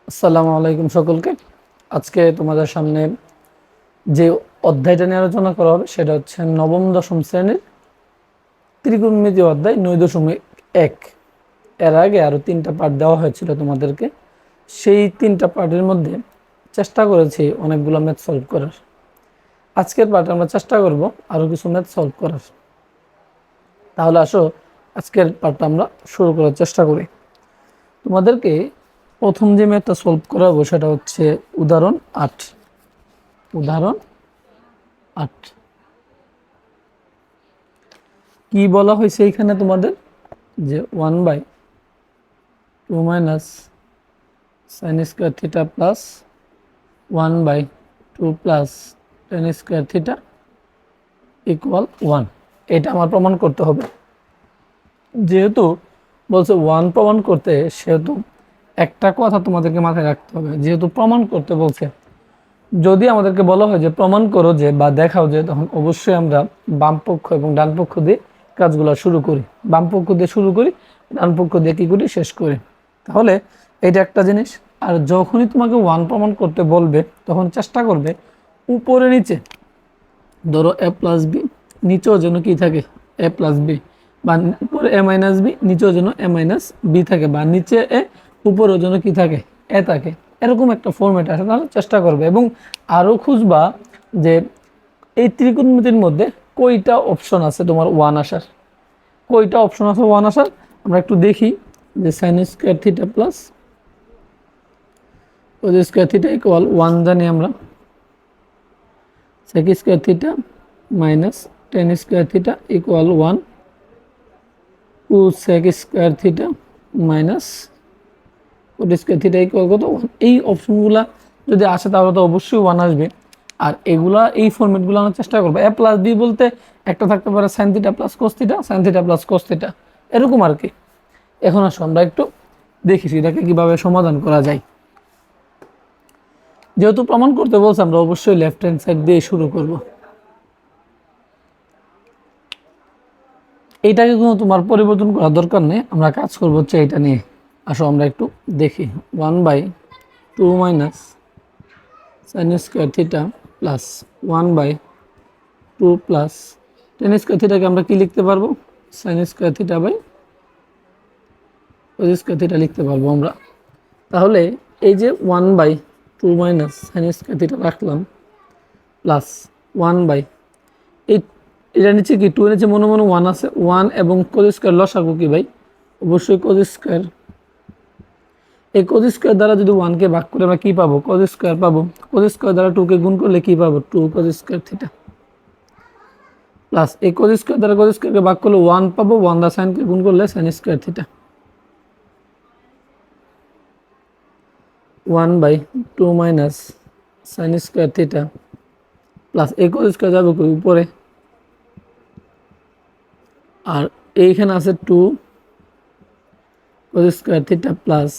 আসসালামু আলাইকুম সকলকে। আজকে তোমাদের সামনে যে অধ্যায়টা নিয়ে আলোচনা করা হবে সেটা হচ্ছে নবম দশম শ্রেণীর ত্রিকোণমিতি অধ্যায় 9.1। এর আগে আরো 3টা পার্ট দেওয়া হয়েছিল তোমাদেরকে। সেই 3টা পার্টের মধ্যে চেষ্টা করেছি অনেকগুলো ম্যাথ সলভ করার। আজকের পার্টে আমরা চেষ্টা করব আরো কিছু ম্যাথ সলভ করার। তাহলে আসো আজকের পার্টটা আমরা শুরু করার চেষ্টা করি। তোমাদেরকে প্রথম যে ম্যাথটা সলভ করাবো সেটা হচ্ছে উদাহরণ 8। উদাহরণ 8 কি বলা হয়েছে এখানে তোমাদের, যে 1/2 minus sine square theta plus 1/2 plus tan square theta equal 1। এটা আমার প্রমাণ করতে হবে। যেহেতু বলছে 1 প্রমাণ করতে, সেহেতু একটা কথা তোমাদেরকে মাথায় রাখতে হবে। যেহেতু প্রমাণ করতে বলছে, যদি আমাদেরকে বলা হয় যে প্রমাণ করো যে বা দেখাও যে, তখন অবশ্যই আমরা বাম পক্ষ এবং ডান পক্ষ দিয়ে কাজগুলো শুরু করি। বাম পক্ষ দিয়ে শুরু করি, ডান পক্ষ দিয়ে কী করি, শেষ করি। তাহলে এটা একটা জিনিস। আর যখনই তোমাকে 1 প্রমাণ করতে বলবে তখন চেষ্টা করবে উপরে নিচে, ধরো a প্লাস বি, নিচেও যেন কি থাকে a প্লাস বি, বা উপরে a মাইনাস বি, নিচেও যেন a মাইনাস বি থাকে, বা নিচে এ উপরেও যেন কি থাকে এ থাকে। এরকম একটা ফরম্যাট আসে, তাহলে চেষ্টা করবে। এবং আরও খুঁজবা যে এই ত্রিকোণমিতির মধ্যে কয়টা অপশন আছে তোমার 1 আসার, কয়টা অপশন আছে 1 আসার। আমরা একটু দেখি যে sine square theta plus cos square theta equal 1 জানি আমরা, sec square theta minus tan square theta equal 1, to sec square theta minus cot square theta equal কত 1। এই অপশনগুলা যদি আসে তাহলে তো অবশ্যই 1 আসবে। আর এগুলা এই ফরম্যাটগুলো আনার চেষ্টা করবো। এ প্লাস বি বলতে একটা থাকতে পারে sine theta plus cos theta, sine theta plus cos theta, এরকম আর কি। এখন আসো আমরা একটু দেখি এটাকে কিভাবে সমাধান করা যায়। যেহেতু প্রমাণ করতে বলছে, আমরা অবশ্যই লেফট হ্যান্ড সাইড দিয়ে শুরু করব। এইটাকে কোনো তোমার পরিবর্তন করার দরকার নেই, আমরা কাজ করবো হচ্ছে এটা নিয়ে। আসো আমরা একটু দেখি। 1/2 minus sine square theta plus 1/2 plus tan square থিটাকে আমরা কি লিখতে পারবো, sine square theta by cos square theta লিখতে পারবো আমরা। তাহলে এই যে 1/2 মাইনাস সাইন স্কোয়ার থিটা রাখলাম প্লাস 1/, এই এটা নিচে কি 2 এর নিচে মনে মনে 1 আছে, 1 এবং কোস স্কোয়ার লসাগু কি ভাই, অবশ্যই কোস স্কোয়ার। এই কোস স্কোয়ার দ্বারা যদি 1কে ভাগ করে আমরা কি পাবো, কোস স্কোয়ার পাবো। কোস স্কোয়ার দ্বারা 2কে গুণ করলে কি পাবো, 2 কোস স্কোয়ার থিটা প্লাস এই কোস স্কোয়ার দ্বারা কোস স্কোয়ারকে ভাগ করলে 1 পাবো, 1 দ্বারা সাইনকে গুণ করলে sign square theta. 1/2 minus sine square theta plus এই কোস স্কোয়ার যাবে উপরে, আর এইখানে আছে 2 cos square theta plus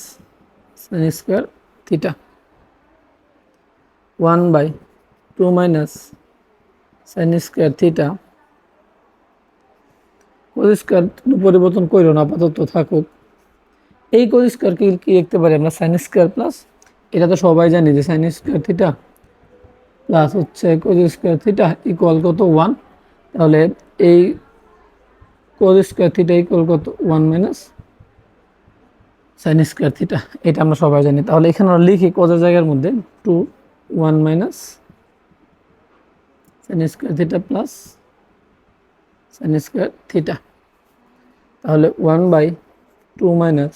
sign square theta. 1/2 minus sine square theta, cos square পরিবর্তন করো না, আপাতত থাকুক। এই কোস স্কোয়ার কি লিখতে পারি আমরা, সাইন স্কোয়ার প্লাস, এটা তো সবাই জানি যে সাইন স্কোয়ার থিটা প্লাস হচ্ছে কোস স্কোয়ার থিটা ইকুয়াল কত 1। তাহলে এই কোস স্কোয়ার থিটা ইকুয়াল কত 1 মাইনাস সাইন স্কোয়ার থিটা, এটা আমরা সবাই জানি। তাহলে এখানে আমরা লিখি কোসের জায়গার মধ্যে 2 1 minus sine square theta plus sign square theta. তাহলে 1/2 minus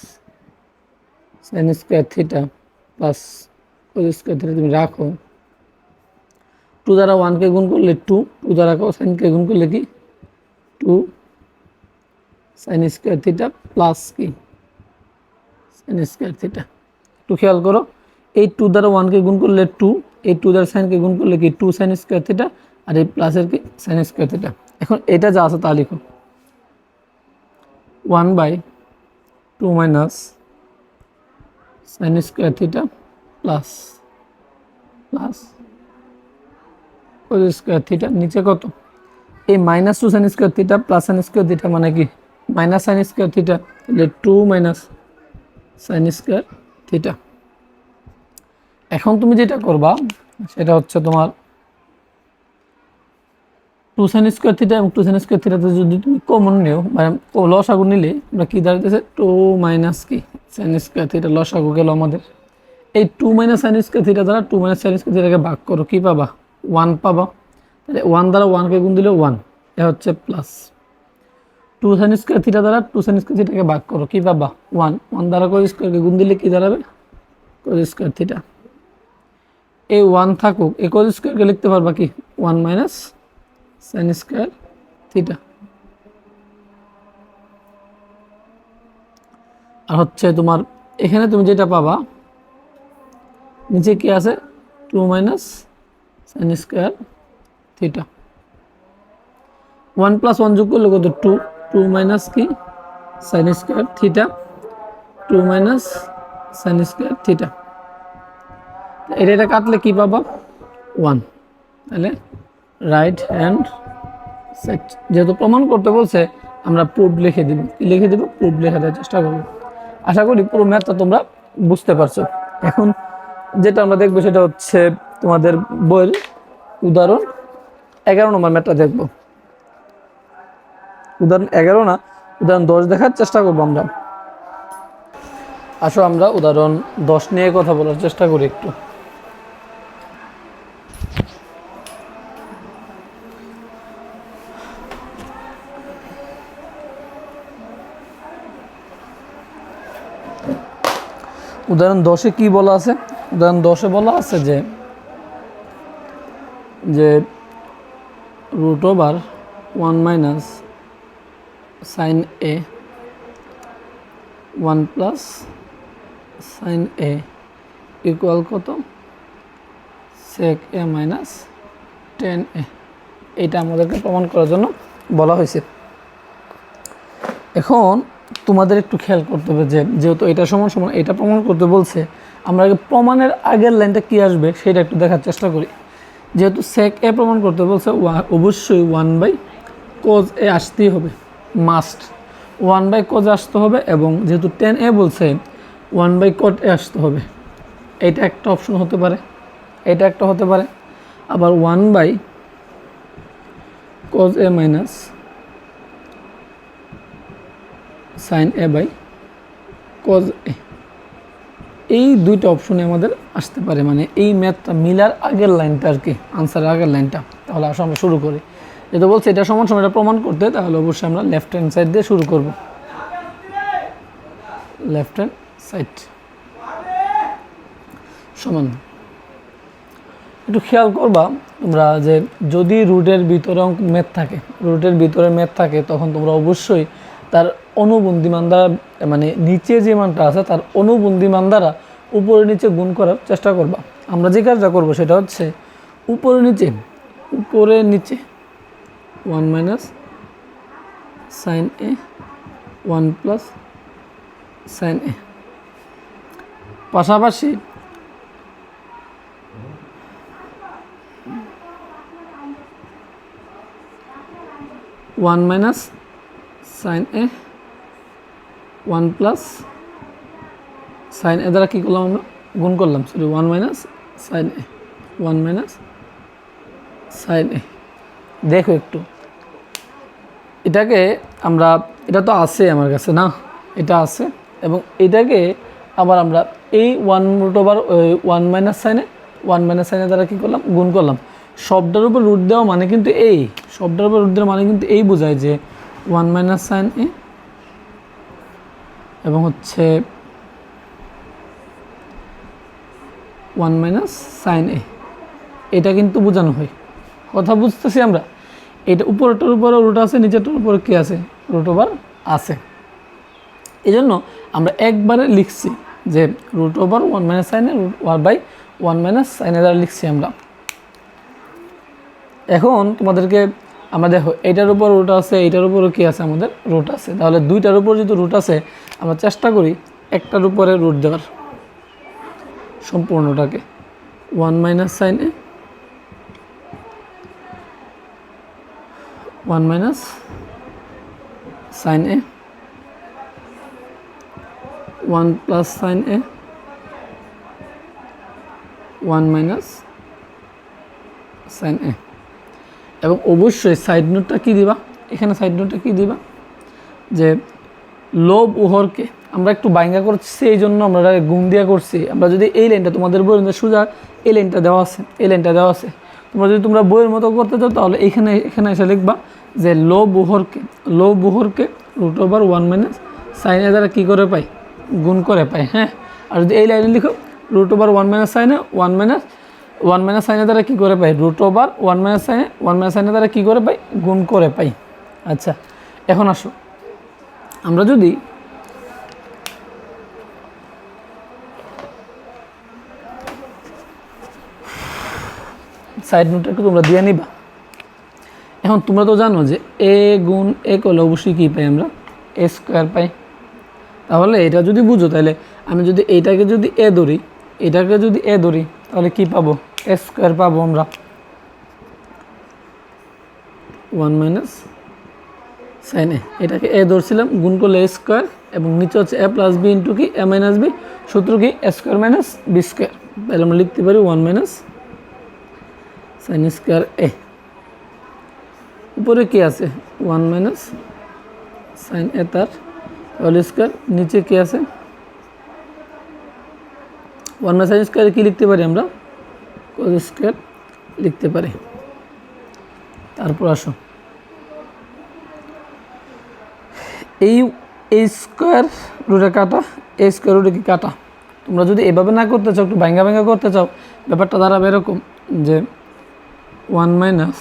sine square theta plus cos square theta তুমি রাখো, 2 দ্বারা 1কে গুণ করলে 2, 2 দ্বারা সাইনকে গুণ করলে কি 2 সাইন স্কোয়ার থিটা প্লাস কি সাইন স্কোয়ার থিটা। একটু খেয়াল করো, এই 2 দ্বারা 1কে গুণ করলে 2, এই 2 দ্বারা সাইনকে গুণ করলে কি 2 সাইন স্কোয়ার থিটা, আর এই প্লাসের কি সাইন স্কোয়ার থিটা। এখন এটা যা আছে তা লিখো, 1/2 minus sine square theta plus plus cos square theta, নিচে কত এই -2 sign square theta plus sign square theta মানে কি মাইনাস সাইন স্কোয়ার থিটা, তাহলে 2 মাইনাস সাইন স্কোয়ার থিটা। এখন তুমি যেটা করবা সেটা হচ্ছে তোমার 2 sin স্কোয়ার থিটা এবং 2 sin স্কোয়ার থিটাতে যদি তুমি কমন নিও মানে লসাগু নিলে আমরা কি দাঁড়াইতেছে 2 মাইনাস কি sin স্কোয়ার থিটা লসাগু গেল আমাদের। এই 2 মাইনাস sin স্কোয়ার থিটা দ্বারা 2 মাইনাস sin স্কোয়ার থিটাকে ভাগ করো, কি পাবা 1 পাবা। তাহলে 1 দ্বারা 1কে গুণ দিলে 1, এ হচ্ছে প্লাস। 2 sin স্কোয়ার থিটা দ্বারা 2 sin স্কোয়ার থিটাকে ভাগ করো, কি পাবা 1, 1 দ্বারা cos স্কোয়ারকে গুণ দিলে কি দাঁড়াবে cos স্কোয়ার থিটা। এই 1 থাকুক, এই cos স্কোয়ারকে লিখতে পারবা কি 1 মাইনাস sin স্কোয়ার থিটা। আর হচ্ছে তোমার এখানে তুমি যেটা পাবা নিচে কি আছে 2 minus sin square theta. 1 plus 1 যোগ করলে কত 2, 2 মাইনাস কি sin square theta, 2 minus sin square theta. এটা কাটলে কি পাবা 1। তাহলে রাইট হ্যান্ড সাইড। যেহেতু প্রমাণ করতে বলছে আমরা প্রুফ লিখে দিব, কি লিখে দিব প্রুফ লেখা দেওয়ার চেষ্টা করব। আশা করি পুরো ম্যাথটা তোমরা বুঝতে পারছো। এখন যেটা আমরা দেখবো সেটা হচ্ছে তোমাদের বইয়ের উদাহরণ 11 নম্বর ম্যাথটা দেখবো। উদাহরণ 11 না, উদাহরণ 10 দেখার চেষ্টা করবো আমরা। আসো আমরা উদাহরণ 10 নিয়ে কথা বলার চেষ্টা করি একটু। উদাহরণ 10-এ কি বলা আছে? উদাহরণ 10-এ বলা আছে যে রুট ওভার 1 মাইনাস সাইন এ 1 প্লাস সাইন এ ইকুয়াল কত সেক এ মাইনাস টেন এ। এটা আমাদেরকে প্রমাণ করার জন্য বলা হয়েছে। এখন তোমাদের একটু খেয়াল করতে হবে যে যেহেতু এটা সমান সমান এটা প্রমাণ করতে বলছে, আমরা আগে প্রমাণের আগের লাইনটা কি আসবে সেটা একটু দেখার চেষ্টা করি। যেহেতু সেক এ প্রমাণ করতে বলছে অবশ্যই 1/cos এ আসতেই হবে, মাস্ট 1/cos আসতে হবে। এবং যেহেতু 10a বলছে 1/cot এ আসতে হবে। এটা একটা অপশন হতে পারে, এটা একটা হতে পারে। আবার 1/cos a minus sine A by cos এ, এই দুইটা অপশনে আমাদের আসতে পারে। মানে এই ম্যাথটা মিলার আগের লাইনটা আর কি, আনসারের আগের লাইনটা। তাহলে আসো আমরা শুরু করি। যেটা বলছে এটা সমান সমান এটা প্রমাণ করতে, তাহলে অবশ্যই আমরা লেফট হ্যান্ড সাইড দিয়ে শুরু করব। লেফট হ্যান্ড সাইড সমান। একটু খেয়াল করবা তোমরা যে যদি রুটের ভিতরে ম্যাথ থাকে, রুটের ভিতরে ম্যাথ থাকে, তখন তোমরা অবশ্যই তার অনুবন্ধী মান দ্বারা মানে নিচে যে মানটা আছে তার অনুবন্ধী মান দ্বারা উপরে নিচে গুণ করার চেষ্টা করবা। আমরা যে কাজটা করব সেটা হচ্ছে উপরে নিচে 1 মাইনাস সাইন এ 1 প্লাস সাইন এ, পাশাপাশি 1 minus sine A 1 plus sign A দ্বারা কী করলাম আমরা গুণ করলাম, সরি 1 মাইনাস সাইন এ 1 মাইনাস সাইন এ। দেখো একটু এটাকে আমরা, এটা তো আছে আমার কাছে না, এটা আছে। এবং এটাকে আবার আমরা এই 1 মাইনাস সাইনে 1 মাইনাস সাইনের দ্বারা কী করলাম গুণ করলাম। শব্দের উপর রুট দেওয়া মানে কিন্তু এই, শব্দের উপর রুট দেওয়া মানে কিন্তু এই বোঝায় যে 1 মাইনাস সাইন এ এবং হচ্ছে 1 মাইনাস সাইন এ, এটা কিন্তু বোঝানো হয়। কথা বুঝতেছি আমরা? এটা উপরটার উপরে রুট আছে, নিচেরটার উপরে কী আছে রুট ওভার আছে। এই জন্য আমরা একবারে লিখছি যে root over 1 minus sine A root over by 1 minus sine A দ্বারা লিখছি আমরা। এখন তোমাদেরকে আমরা দেখো এটার উপর রুট আছে, এইটার উপরও কি আছে আমাদের রুট আছে। তাহলে দুইটার উপর যদি রুট আছে আমরা চেষ্টা করি একটার উপরে রুট দেওয়ার সম্পূর্ণটাকে। 1 মাইনাস সাইন এ 1 মাইনাস সাইন এ 1 প্লাস সাইন এ ওয়ান মাইনাস সাইন এ। এবং অবশ্যই সাইড নোটটা কী দিবা, এখানে সাইড নোটটা কী দিবা, যে লব ও হরকে আমরা একটু বাইঙ্গা করছি, এই জন্য আমরা গুণ দিয়ে করছি। আমরা যদি এই লাইনটা তোমাদের বইয়ের মধ্যে সোজা এই লাইনটা দেওয়া আছে, এই লাইনটা দেওয়া আছে, তোমরা বইয়ের মতো করতে চাও তাহলে এখানে এসে লিখবা যে লব ও হরকে root over one minus sine A দ্বারা কী করে পাই, গুণ করে পাই। হ্যাঁ, আর যদি এই লাইনে লিখো রুট ওভার ওয়ান মাইনাস সাইনে ওয়ান মাইনাস সাইনের দ্বারা কী করে পাই, রুট ওভার ওয়ান মাইনাস সাইনের দ্বারা কী করে পাই, গুণ করে পাই। আচ্ছা, এখন আসো আমরা যদি সাইড নোটটা একটু তোমরা দিয়ে নিবা। এখন তোমরা তো জানো যে এ গুণ এ করলে অবশ্যই কী পাই, আমরা এ স্কোয়ার পাই। তাহলে এটা যদি বুঝো, তাহলে আমি যদি এইটাকে যদি এ ধরি, তাহলে কি পাবো, এ স্কোয়ার পাবো আমরা, ওয়ান মাইনাস সাইন এ। এটাকে এ ধরছিলাম, গুণ করলে এ স্কোয়ার, এবং নিচে হচ্ছে এ প্লাস বি ইন্টু কি এ মাইনাস বি, সূত্র কি এ স্কোয়ার মাইনাস বি স্কোয়ার। তাহলে আমরা লিখতে পারি ওয়ান মাইনাস সাইন স্কোয়ার এ। উপরে কি আছে, ওয়ান মাইনাস সাইন এ তার হোল স্কোয়ার, নিচে কি আছে ওয়ান মাইনাস সাইন স্কোয়ার, কী লিখতে পারি আমরা, কজ স্কোয়ার লিখতে পারি। তারপর আসো এই স্কোয়ার রুটে কাটা, এই স্কোয়ার রুটে কি কাটা। তোমরা যদি এভাবে না করতে চাও, একটু ভাঙ্গা করতে চাও, ব্যাপারটা দাঁড়াবে এরকম যে ওয়ান মাইনাস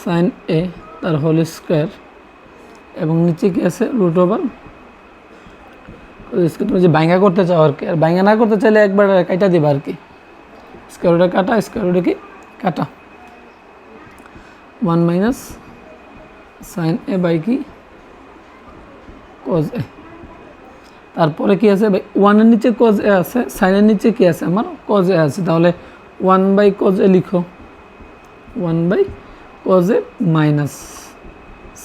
সাইন এ তার হোল স্কোয়ার, এবং নিচে কি আছে রুট ওভার, তুমি যে ভাঙ্গা করতে চাও আর কি। আর ভাঙ্গা না করতে চাইলে একবার কাটা দিবা আর কি, স্কোয়ার রুটে কাটা, স্কোয়ার রুটে কি কাটা, one minus sine A by কি কজ এ। তারপরে কি আছে ভাই, ওয়ানের নিচে কজ এ আছে, সাইনের নিচে কি আছে আমার কজ এ আছে, তাহলে ওয়ান বাই কজ এ লিখো, one by cos A minus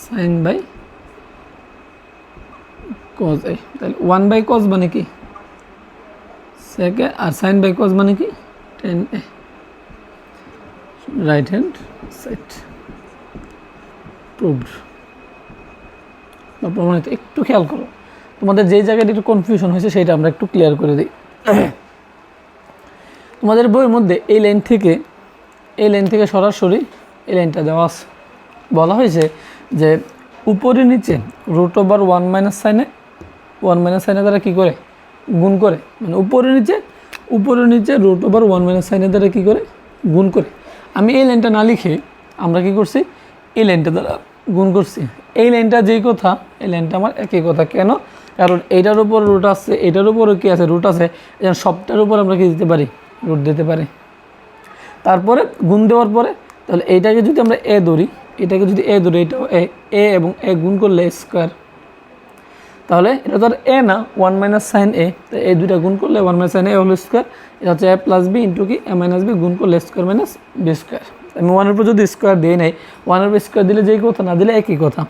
sine by cos A. তাহলে ওয়ান বাই কজ মানে কি সেক এ, আর সাইন বাই কজ মানে কি tan A, right hand side proved বা প্রমাণিত। একটু খেয়াল করো, তোমাদের যেই জায়গাটা একটু কনফিউশন হয়েছে সেটা আমরা একটু ক্লিয়ার করে দিই। তোমাদের বইয়ের মধ্যে এই লাইন থেকে সরাসরি এই লাইনটা দেওয়া আছে, বলা হয়েছে যে উপরে নিচে রুট ওভার ওয়ান মাইনাস সাইনে দ্বারা কী করে গুণ করে, মানে উপরে নিচে রুট ওভার ওয়ান মাইনাস সাইনের দ্বারা কী করে গুণ করে। আমি এই লাইনটা না লিখে আমরা কি করছি, এই লাইনটা দ্বারা গুণ করছি। এই লাইনটা যেই কথা, এই লাইনটা আমার একই কথা। কেন, কারণ এইটার উপর রুট আছে, এটার উপরও কি আছে রুট আছে, সবটার উপর আমরা কি দিতে পারি, রুট দিতে পারি। তারপরে গুণ দেওয়ার পরে তাহলে এইটাকে যদি আমরা এ ধরি, এটাও এ এবং এ গুণ করলে স্কোয়ার, তাহলে এটা তো আর এ না, ওয়ান মাইনাস সাইন এ, তো এই দুইটা গুণ করলে ওয়ান মাইনাস সাইন এ হোল স্কোয়ার, এটা হচ্ছে এ প্লাস বি ইন্টু কি এ মাইনাস বি গুণ করলে স্কোয়ার মাইনাস বি স্কোয়ার। আমি ওয়ানের উপর যদি স্কোয়ার দিয়ে নেই, ওয়ানের উপর স্কোয়ার দিলে যেই কথা, না দিলে একই কথা।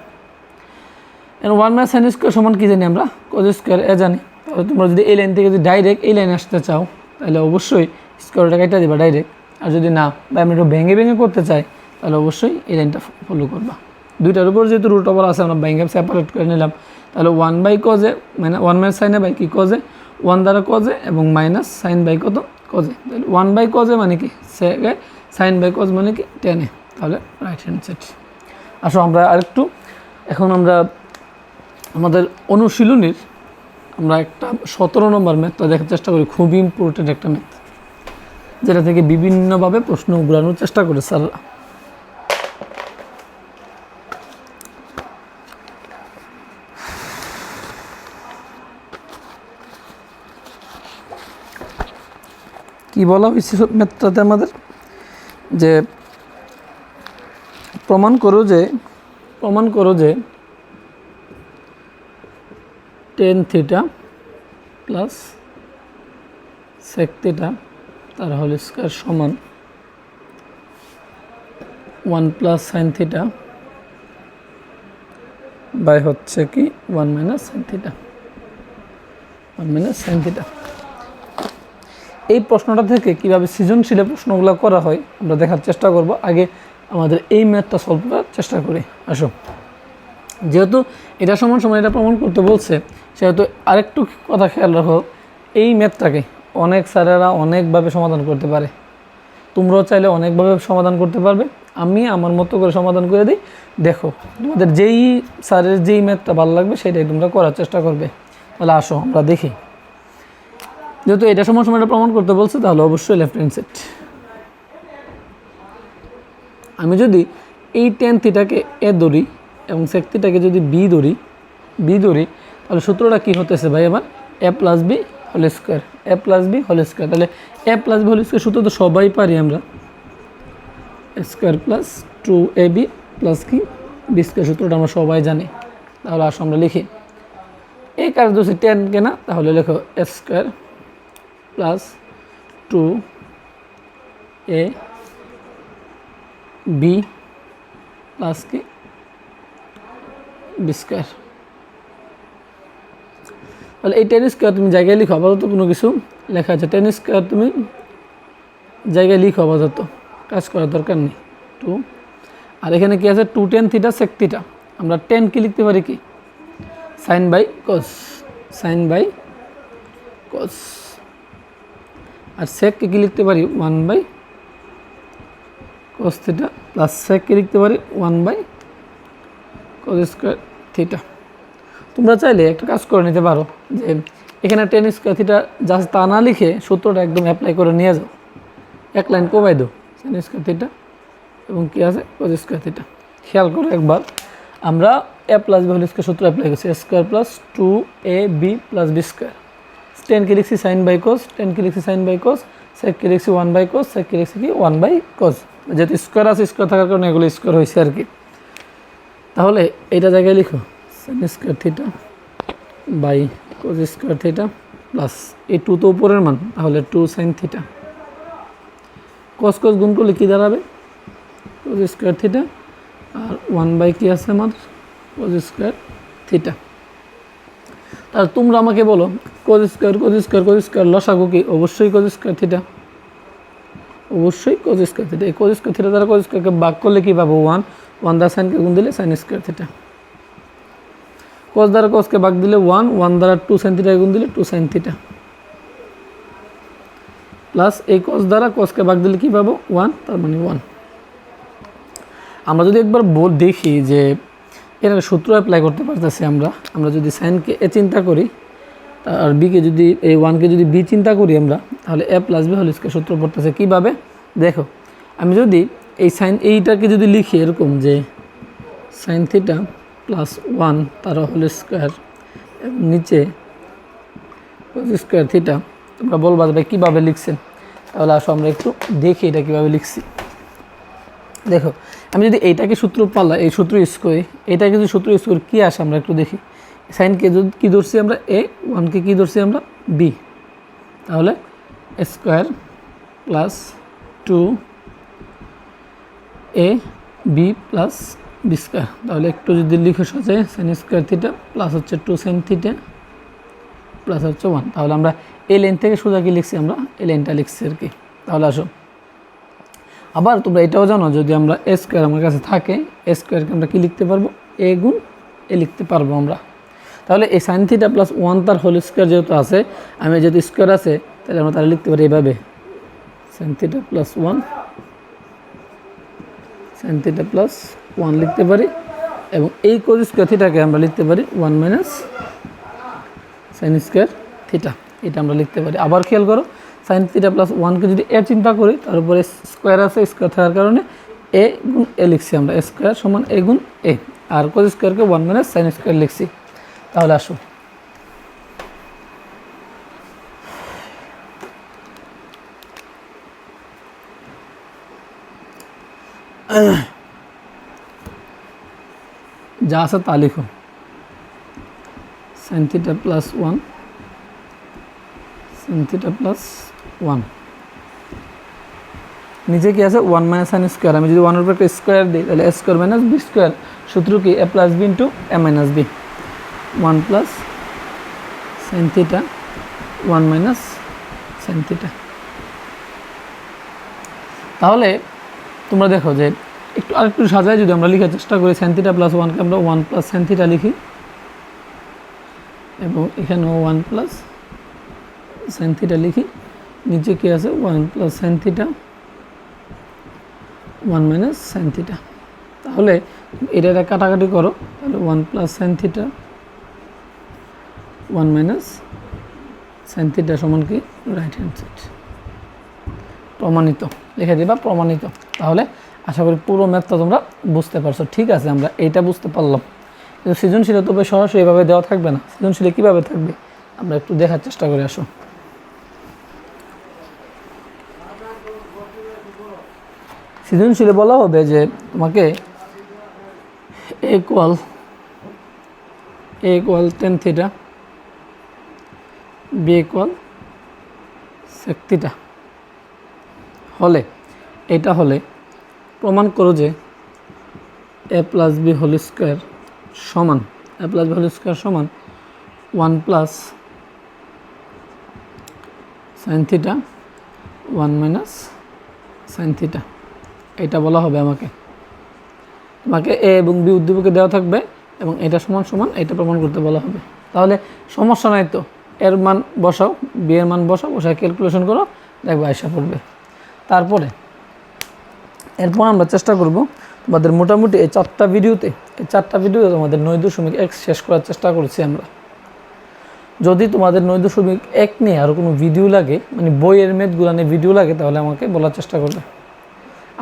ওয়ান মাইনাস সাইন স্কোয়ার সমান কী জানি আমরা, কজ স্কোয়ার এ জানি। তাহলে তোমরা যদি এই লাইন থেকে যদি ডাইরেক্ট এই লাইনে আসতে চাও, তাহলে অবশ্যই স্কোয়ারটা কেটে দিবা ডাইরেক্ট। আর যদি না, বা আমি একটু ভেঙে করতে চাই, তাহলে অবশ্যই এই লাইনটা ফলো করবা। দুইটার উপর যেহেতু রুট ওভার আছে, আমরা ভেঙে সেপারেট করে নিলাম। তাহলে ওয়ান বাই কজে, মানে ওয়ান মাইনাস সাইনে বাই কি কজে, ওয়ান দ্বারা কজে, এবং মাইনাস সাইন বাই কত কজে। তাহলে ওয়ান বাই কজে মানে কি সেকে, সাইন বাই কজ মানে কি টেনে, তাহলে রাইট হ্যান্ড সাইড। আসো আমরা আরেকটু, এখন আমরা আমাদের অনুশীলনীর আমরা একটা 17 নম্বর ম্যাথটা দেখার চেষ্টা করি। খুবই ইম্পর্টেন্ট একটা ম্যাথ, যেটা থেকে বিভিন্নভাবে প্রশ্ন উগড়ানোর চেষ্টা করে স্যাররা। কি বলা হয়েছে ম্যাথটাতে আমাদের, যে প্রমাণ করো যে tan theta plus sec theta তার হোল স্কোয়ার সমান one plus sine theta by হচ্ছে কি ওয়ান মাইনাস সাইন থিটা। এই প্রশ্নটা থেকে কিভাবে সৃজনশীল প্রশ্নগুলো করা হয় আমরা দেখার চেষ্টা করব। আগে আমাদের এই ম্যাথটা সলভ করার চেষ্টা করি। আসো, যেহেতু এটা সমান সমান এটা প্রমাণ করতে বলছে, সেহেতু আরেকটু কথা খেয়াল রাখো, এই ম্যাথটাকে অনেক স্যারেরা অনেকভাবে সমাধান করতে পারে। তোমরাও চাইলে অনেকভাবে সমাধান করতে পারবে, আমি আমার মতো করে সমাধান করে দিই। দেখো তোমাদের যেই স্যারের যেই ম্যাথটা ভালো লাগবে সেটাই তোমরা করার চেষ্টা করবে। তাহলে আসো আমরা দেখি, যেহেতু এটা সমান সমান এটা প্রমাণ করতে বলছে তাহলে অবশ্যই লেফট হ্যান্ড সেট। আমি যদি এই টেন থিটাকে এ ধরি এবং সেক থিটাকে যদি বি ধরি তাহলে সূত্রটা কী হতেছে ভাই আমার? এ প্লাস বি হোল স্কোয়ার, এ প্লাস বি হোল স্কোয়ার। তাহলে এ প্লাস বি হোল স্কোয়ার সূত্র তো সবাই পারি আমরা, স্কোয়ার প্লাস 2ab প্লাস কি বি স্কোয়ার, সূত্রটা আমরা সবাই জানি। তাহলে আসো আমরা লিখি, এই কাজ ধরছি টেন কেনা, তাহলে লেখো স্কোয়ার প্লাস 2ab প্লাস কি বি স্কোয়ার। তাহলে এই টেন স্কোয়ার তুমি জায়গায় লিখো, আপাতত কোনো কিছু লেখা আছে, টেন স্কোয়ার তুমি জায়গায় লিখো আপাতত, কাজ করার দরকার নেই। 2 আর এখানে কি আছে 2 টেন থিটা সেক থিটা, আমরা 10 কি লিখতে পারি কি sine by cos, sine by cos. আর সেক কি লিখতে পারি 1 by cos theta, plus sec কি লিখতে পারি 1 বাই কস স্কোয়ার থিটা। তোমরা চাইলে একটা কাজ করে নিতে পারো, যে এখানে টেন স্কোয়ার থিটা জাস্ট তা না লিখে সূত্রটা একদম অ্যাপ্লাই করে নিয়ে যাও, এক লাইন কমাই দাও সাইন স্কোয়ার থিটা এবং কী আছে কস স্কোয়ার থিটা। খেয়াল করো একবার, আমরা A plus B whole square সূত্র অ্যাপ্লাই করছি, square plus 2ab plus B square. Tan কে লিখছি সাইন বাই কস, টেন কে লিখছি সাইন বাই কস, সেক কে লিখছি 1 বাই কস, সেক কে লিখছি কি 1 বাই কস। যেহেতু স্কোয়ার আছে, স্কোয়ার থাকার কারণে এগুলো স্কোয়ার হয়েছে আর কি। তাহলে এইটা জায়গায় লিখো sine square theta by cos square theta plus এই 2 তো উপরের মান, তাহলে 2 সাইন থিটা, কস কস গুণ করলে কী দাঁড়াবে কস স্কোয়ার থিটা, আর 1 বাই কী আছে আমার কস স্কোয়ার থিটা। তাহলে তোমরা আমাকে বলো cos square cos square cos square লসাগু কি? অবশ্যই কস স্কোয়ার থিটা, অবশ্যই কস স্কোয়ার থিটা। এই কস স্কোয়ার থিটা দ্বারা কস স্কোয়ারকে ভাগ করলে কী পাবো 1, 1 দ্বারা সাইনকে গুণ দিলে সাইন স্কোয়ার থিটা, কস দ্বারা কসকে ভাগ দিলে 1, 1 দ্বারা 2 সাইন থিটাকে গুণ দিলে 2 সাইন থিটা, প্লাস এই কস দ্বারা কসকে ভাগ দিলে কী পাবো 1, তার মানে 1। আমরা যদি একবার দেখি যে এর সূত্র অ্যাপ্লাই করতে পারতেছি আমরা যদি সাইনকে এ চিন্তা করি আর বিকে যদি এই 1কে যদি বি চিন্তা করি আমরা, তাহলে এ প্লাস বি হোল স্কোয়ার সূত্র পড়তেছে কীভাবে দেখো। আমি যদি এই সাইন এইটাকে যদি লিখি এরকম যে সাইন থিটা প্লাস 1 তার হোল স্কোয়ার এবং নিচে কস স্কোয়ার থিটা, তোমরা বলবা ভাই কীভাবে লিখছেন। তাহলে আসো আমরা একটু দেখি এটা কীভাবে লিখছি। দেখো আমি যদি এইটাকে সূত্র পাল্লা এই সূত্র ইউজ করি, এইটাকে যদি সূত্র ইউজ করি কী আসে আমরা একটু দেখি। সাইনকে যদি কী ধরছি আমরা এ, 1কে কী ধরছি আমরা বি, তাহলে square plus 2ab plus B square. তাহলে একটু যদি লিখে সোজা সাইন স্কোয়ার থিটা প্লাস হচ্ছে 2 সাইন থিটা প্লাস হচ্ছে 1। তাহলে আমরা এই লাইন থেকে সোজা কি লিখছি, আমরা এই লাইনটা লিখছি আর কি। তাহলে আসো আবার তোমরা এটাও জানো, যদি আমরা এ স্কোয়ার আমার কাছে থাকে, এ স্কোয়ারকে আমরা কী লিখতে পারবো এ গুণ এ লিখতে পারবো আমরা। তাহলে এই সাইন থিটা প্লাস 1 তার হোল স্কোয়ার যেহেতু আছে, আমি যেহেতু স্কোয়ার আছে তাহলে আমরা তাহলে লিখতে পারি এভাবে sine theta plus 1, sine theta plus 1 লিখতে পারি, এবং এই কস স্কোয়ার থিটাকে আমরা লিখতে পারি 1 মাইনাস সাইন স্কোয়ার থিটা, এটা আমরা লিখতে পারি। আবার খেয়াল করো সাইন থিটা প্লাস 1কে যদি এ চিন্তা করি, তার উপরে স্কোয়ার আছে, স্কোয়ার থাকার কারণে এ গুণ এ লিখছি আমরা, স্কোয়ার সমান এ গুণ এ, আর কস স্কোয়ারকে 1 মাইনাস সাইন স্কোয়ার লিখছি। তাহলে আসো যা আছে তা লিখো, sine theta plus 1, sine theta plus 1, নিচে কি আছে 1 মাইনাস সাইন স্কোয়ার। আমি যদি 1 এর উপর একটা স্কোয়ার দিই তাহলে a square minus b square, সূত্র কি a plus b into a minus b, 1 plus sine theta 1 minus sine theta. তাহলে তোমরা দেখো যে একটু আরেকটু সাজায় যদি আমরা লিখার চেষ্টা করি sin θ + 1 কে আমরা 1 + sin θ লিখি এবং এখানেও 1 + sin θ লিখি, নিচে কি আছে 1 + sin θ 1 - sin θ। তাহলে এটা কাটাকাটি করো, তাহলে 1 + sin θ 1 - sin θ সমান কি রাইট হ্যান্ড সাইড। প্রমাণিত লিখে দিবা প্রমাণিত। তাহলে আশা করি পুরো ম্যাথটা তোমরা বুঝতে পারছো। ঠিক আছে, আমরা এইটা বুঝতে পারলাম, কিন্তু সৃজনশীলে তবে সরাসরি এভাবে দেওয়া থাকবে না। সৃজনশীলে কীভাবে থাকবে আমরা একটু দেখার চেষ্টা করে আসো। সৃজনশীলে বলা হবে যে তোমাকে a = tan θ, b = sec θ হলে, এটা হলে প্রমাণ করো যে a + b² সমান 1 + sin θ 1 - sin θ। এটা বলা হবে তোমাকে এ এবং বি উদ্দীপকে দেওয়া থাকবে এবং এটা সমান সমান এটা প্রমাণ করতে বলা হবে। তাহলে সমস্যা নাই তো, এর মান বসাও, বি এর মান বসায় ক্যালকুলেশন করো, দেখবে আয়সা পড়বে। তারপরে এরপর আমরা চেষ্টা করব তোমাদের মোটামুটি এই 4টা ভিডিওতে তোমাদের 9.1 শেষ করার চেষ্টা করেছি আমরা। যদি তোমাদের 9.1 নিয়ে আরও কোনো ভিডিও লাগে, মানে বইয়ের ম্যাথগুলো নিয়ে ভিডিও লাগে, তাহলে আমাকে বলার চেষ্টা করবে।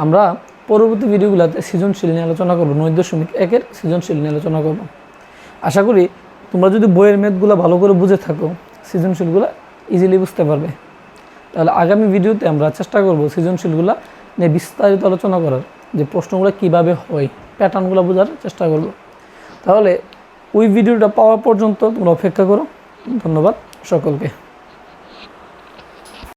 আমরা পরবর্তী ভিডিওগুলোতে সৃজনশীল নিয়ে আলোচনা করবো, 9.1-এর সৃজনশীল নিয়ে আলোচনা করব। আশা করি তোমরা যদি বইয়ের ম্যাথগুলো ভালো করে বুঝে থাকো, সৃজনশীলগুলো ইজিলি বুঝতে পারবে। তাহলে আগামী ভিডিওতে আমরা চেষ্টা করব সৃজনশীলগুলো নিয়ে বিস্তারিত আলোচনা করার, যে প্রশ্নগুলো কীভাবে হয়, প্যাটার্নগুলো বোঝার চেষ্টা করব। তাহলে ওই ভিডিওটা পাওয়া পর্যন্ত তোমরা অপেক্ষা করো। ধন্যবাদ সকলকে।